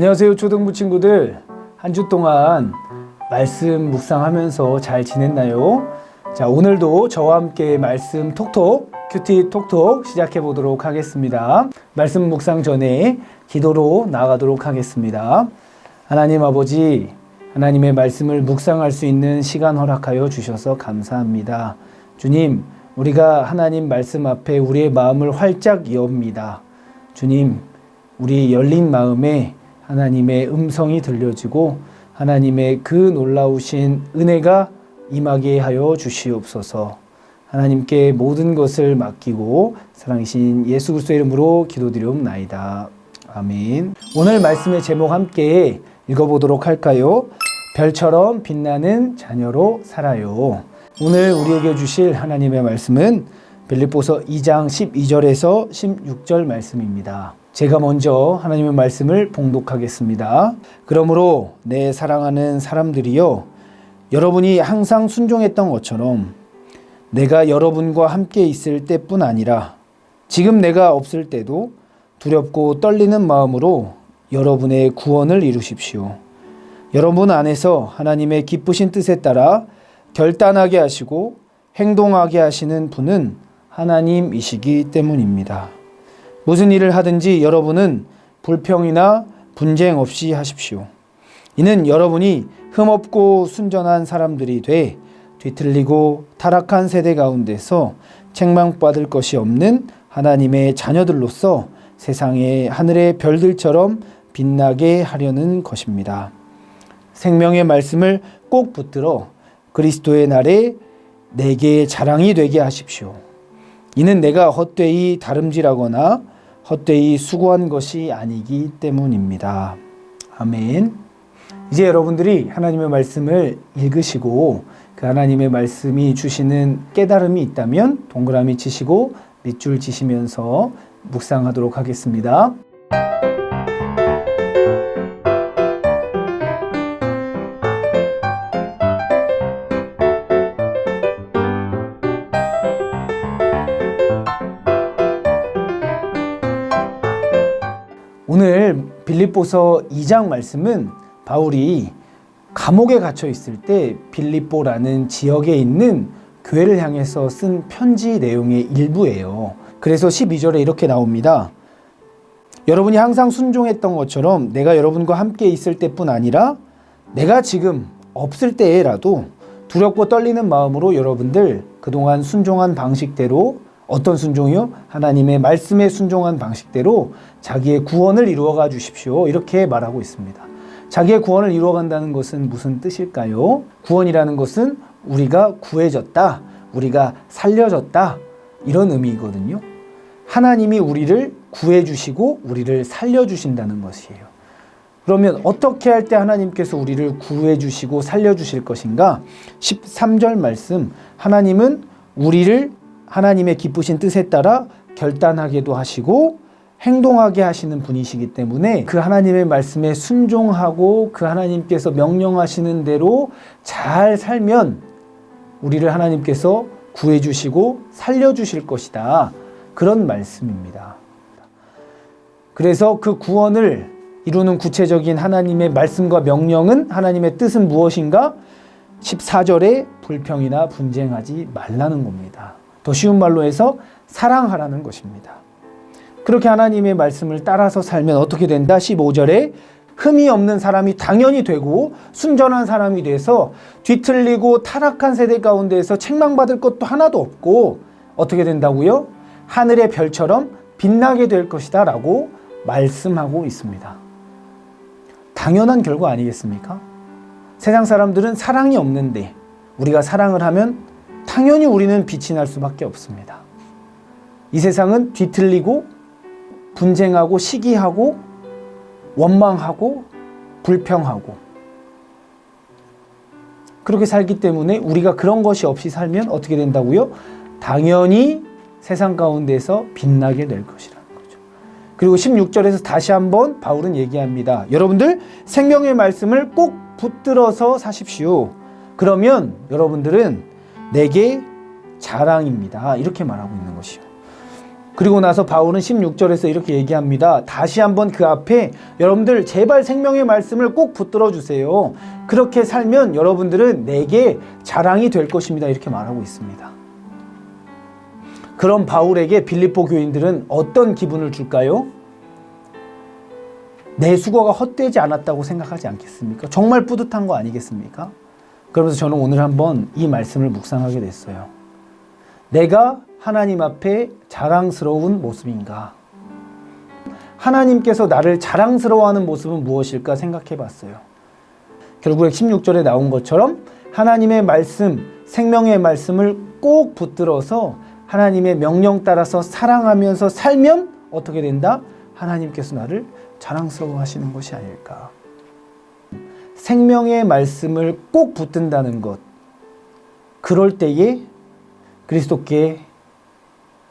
안녕하세요, 초등부 친구들. 한 주 동안 말씀 묵상하면서 잘 지냈나요? 자, 오늘도 저와 함께 말씀 톡톡, 큐티 톡톡 시작해 보도록 하겠습니다. 말씀 묵상 전에 기도로 나가도록 하겠습니다. 하나님 아버지, 하나님의 말씀을 묵상할 수 있는 시간 허락하여 주셔서 감사합니다. 주님, 우리가 하나님 말씀 앞에 우리의 마음을 활짝 여옵니다. 주님, 우리 열린 마음에 하나님의 음성이 들려지고 하나님의 그 놀라우신 은혜가 임하게 하여 주시옵소서. 하나님께 모든 것을 맡기고 사랑이신 예수 그리스도의 이름으로 기도드리옵나이다. 아멘. 오늘 말씀의 제목 함께 읽어보도록 할까요? 별처럼 빛나는 자녀로 살아요. 오늘 우리에게 주실 하나님의 말씀은 빌립보서 2장 12절에서 16절 말씀입니다. 제가 먼저 하나님의 말씀을 봉독하겠습니다. 그러므로 내 사랑하는 사람들이여, 여러분이 항상 순종했던 것처럼 내가 여러분과 함께 있을 때뿐 아니라 지금 내가 없을 때도 두렵고 떨리는 마음으로 여러분의 구원을 이루십시오. 여러분 안에서 하나님의 기쁘신 뜻에 따라 결단하게 하시고 행동하게 하시는 분은 하나님이시기 때문입니다. 무슨 일을 하든지 여러분은 불평이나 분쟁 없이 하십시오. 이는 여러분이 흠없고 순전한 사람들이 돼 뒤틀리고 타락한 세대 가운데서 책망받을 것이 없는 하나님의 자녀들로서 세상의 하늘의 별들처럼 빛나게 하려는 것입니다. 생명의 말씀을 꼭 붙들어 그리스도의 날에 내게 자랑이 되게 하십시오. 이는 내가 헛되이 다름질하거나 헛되이 수고한 것이 아니기 때문입니다. 아멘. 이제 여러분들이 하나님의 말씀을 읽으시고 그 하나님의 말씀이 주시는 깨달음이 있다면 동그라미 치시고 밑줄 치시면서 묵상하도록 하겠습니다. 오늘 빌립보서 2장 말씀은 바울이 감옥에 갇혀 있을 때 빌립보라는 지역에 있는 교회를 향해서 쓴 편지 내용의 일부예요. 그래서 12절에 이렇게 나옵니다. 여러분이 항상 순종했던 것처럼 내가 여러분과 함께 있을 때뿐 아니라 내가 지금 없을 때라도 두렵고 떨리는 마음으로 여러분들 그동안 순종한 방식대로, 어떤 순종이요? 하나님의 말씀에 순종한 방식대로 자기의 구원을 이루어가 주십시오. 이렇게 말하고 있습니다. 자기의 구원을 이루어간다는 것은 무슨 뜻일까요? 구원이라는 것은 우리가 구해졌다, 우리가 살려졌다, 이런 의미거든요. 하나님이 우리를 구해주시고 우리를 살려주신다는 것이에요. 그러면 어떻게 할 때 하나님께서 우리를 구해주시고 살려주실 것인가? 13절 말씀, 하나님은 우리를 하나님의 기쁘신 뜻에 따라 결단하게도 하시고 행동하게 하시는 분이시기 때문에 그 하나님의 말씀에 순종하고 그 하나님께서 명령하시는 대로 잘 살면 우리를 하나님께서 구해주시고 살려주실 것이다. 그런 말씀입니다. 그래서 그 구원을 이루는 구체적인 하나님의 말씀과 명령은, 하나님의 뜻은 무엇인가? 14절에 불평이나 분쟁하지 말라는 겁니다. 더 쉬운 말로 해서 사랑하라는 것입니다. 그렇게 하나님의 말씀을 따라서 살면 어떻게 된다? 15절에 흠이 없는 사람이 당연히 되고 순전한 사람이 돼서 뒤틀리고 타락한 세대 가운데에서 책망받을 것도 하나도 없고 어떻게 된다고요? 하늘의 별처럼 빛나게 될 것이다 라고 말씀하고 있습니다. 당연한 결과 아니겠습니까? 세상 사람들은 사랑이 없는데 우리가 사랑을 하면 당연히 우리는 빛이 날 수밖에 없습니다. 이 세상은 뒤틀리고 분쟁하고 시기하고 원망하고 불평하고 그렇게 살기 때문에 우리가 그런 것이 없이 살면 어떻게 된다고요? 당연히 세상 가운데서 빛나게 될 것이라는 거죠. 그리고 16절에서 다시 한번 바울은 얘기합니다. 여러분들 생명의 말씀을 꼭 붙들어서 사십시오. 그러면 여러분들은 내게 자랑입니다. 이렇게 말하고 있는 것이요. 그리고 나서 바울은 16절에서 이렇게 얘기합니다. 다시 한번 그 앞에 여러분들 제발 생명의 말씀을 꼭 붙들어 주세요. 그렇게 살면 여러분들은 내게 자랑이 될 것입니다. 이렇게 말하고 있습니다. 그럼 바울에게 빌립보 교인들은 어떤 기분을 줄까요? 내 수고가 헛되지 않았다고 생각하지 않겠습니까? 정말 뿌듯한 거 아니겠습니까? 그러면서 저는 오늘 한번 이 말씀을 묵상하게 됐어요. 내가 하나님 앞에 자랑스러운 모습인가? 하나님께서 나를 자랑스러워하는 모습은 무엇일까 생각해 봤어요. 결국에 16절에 나온 것처럼 하나님의 말씀, 생명의 말씀을 꼭 붙들어서 하나님의 명령 따라서 사랑하면서 살면 어떻게 된다? 하나님께서 나를 자랑스러워 하시는 것이 아닐까. 생명의 말씀을 꼭 붙든다는 것. 그럴 때에 그리스도께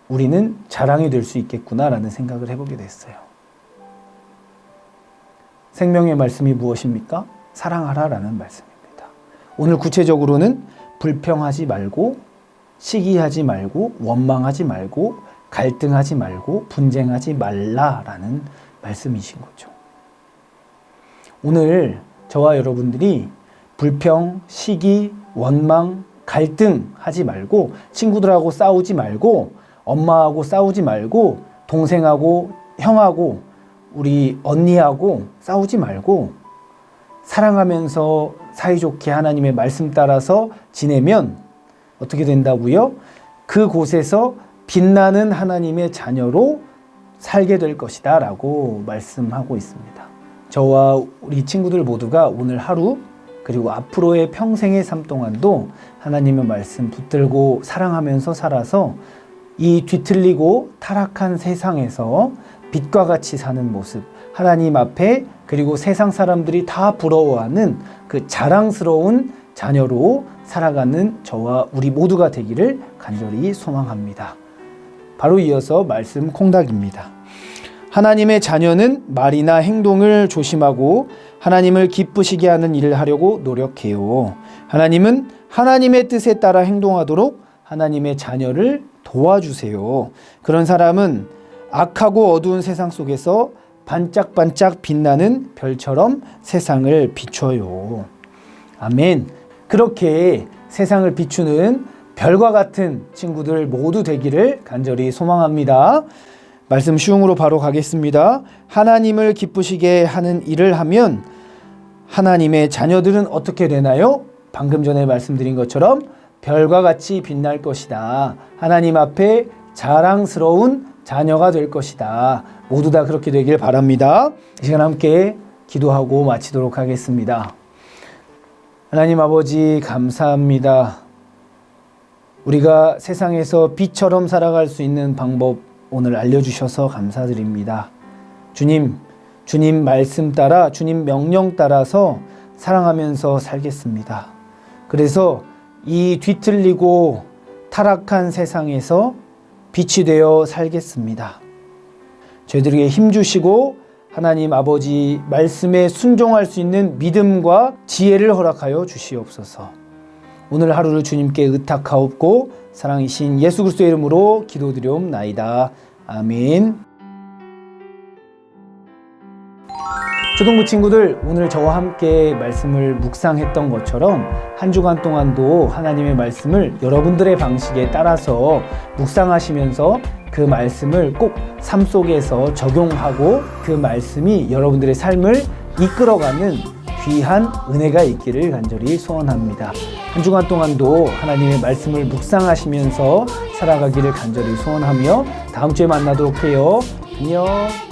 우리는 자랑이 될 수 있겠구나라는 생각을 해보게 됐어요. 생명의 말씀이 무엇입니까? 사랑하라라는 말씀입니다. 오늘 구체적으로는 불평하지 말고, 시기하지 말고, 원망하지 말고, 갈등하지 말고, 분쟁하지 말라라는 말씀이신 거죠. 오늘 저와 여러분들이 불평, 시기, 원망, 갈등하지 말고, 친구들하고 싸우지 말고, 엄마하고 싸우지 말고, 동생하고 형하고 우리 언니하고 싸우지 말고 사랑하면서 사이좋게 하나님의 말씀 따라서 지내면 어떻게 된다고요? 그곳에서 빛나는 하나님의 자녀로 살게 될 것이다 라고 말씀하고 있습니다. 저와 우리 친구들 모두가 오늘 하루 그리고 앞으로의 평생의 삶 동안도 하나님의 말씀 붙들고 사랑하면서 살아서 이 뒤틀리고 타락한 세상에서 빛과 같이 사는 모습, 하나님 앞에 그리고 세상 사람들이 다 부러워하는 그 자랑스러운 자녀로 살아가는 저와 우리 모두가 되기를 간절히 소망합니다. 바로 이어서 말씀 콩닥입니다. 하나님의 자녀는 말이나 행동을 조심하고 하나님을 기쁘시게 하는 일을 하려고 노력해요. 하나님은 하나님의 뜻에 따라 행동하도록 하나님의 자녀를 도와주세요. 그런 사람은 악하고 어두운 세상 속에서 반짝반짝 빛나는 별처럼 세상을 비춰요. 아멘. 그렇게 세상을 비추는 별과 같은 친구들 모두 되기를 간절히 소망합니다. 말씀 쉬움으로 바로 가겠습니다. 하나님을 기쁘시게 하는 일을 하면 하나님의 자녀들은 어떻게 되나요? 방금 전에 말씀드린 것처럼 별과 같이 빛날 것이다. 하나님 앞에 자랑스러운 자녀가 될 것이다. 모두 다 그렇게 되길 바랍니다. 이 시간 함께 기도하고 마치도록 하겠습니다. 하나님 아버지 감사합니다. 우리가 세상에서 빛처럼 살아갈 수 있는 방법 오늘 알려주셔서 감사드립니다. 주님 말씀 따라 주님 명령 따라서 사랑하면서 살겠습니다. 그래서 이 뒤틀리고 타락한 세상에서 빛이 되어 살겠습니다. 저희들에게 힘주시고 하나님 아버지 말씀에 순종할 수 있는 믿음과 지혜를 허락하여 주시옵소서. 오늘 하루를 주님께 의탁하옵고 사랑이신 예수 그리스도의 이름으로 기도드리옵나이다. 아멘. 초등부 친구들, 오늘 저와 함께 말씀을 묵상했던 것처럼 한 주간 동안도 하나님의 말씀을 여러분들의 방식에 따라서 묵상하시면서 그 말씀을 꼭 삶 속에서 적용하고 그 말씀이 여러분들의 삶을 이끌어가는 귀한 은혜가 있기를 간절히 소원합니다. 한 주간 동안도 하나님의 말씀을 묵상하시면서 살아가기를 간절히 소원하며 다음 주에 만나도록 해요. 안녕.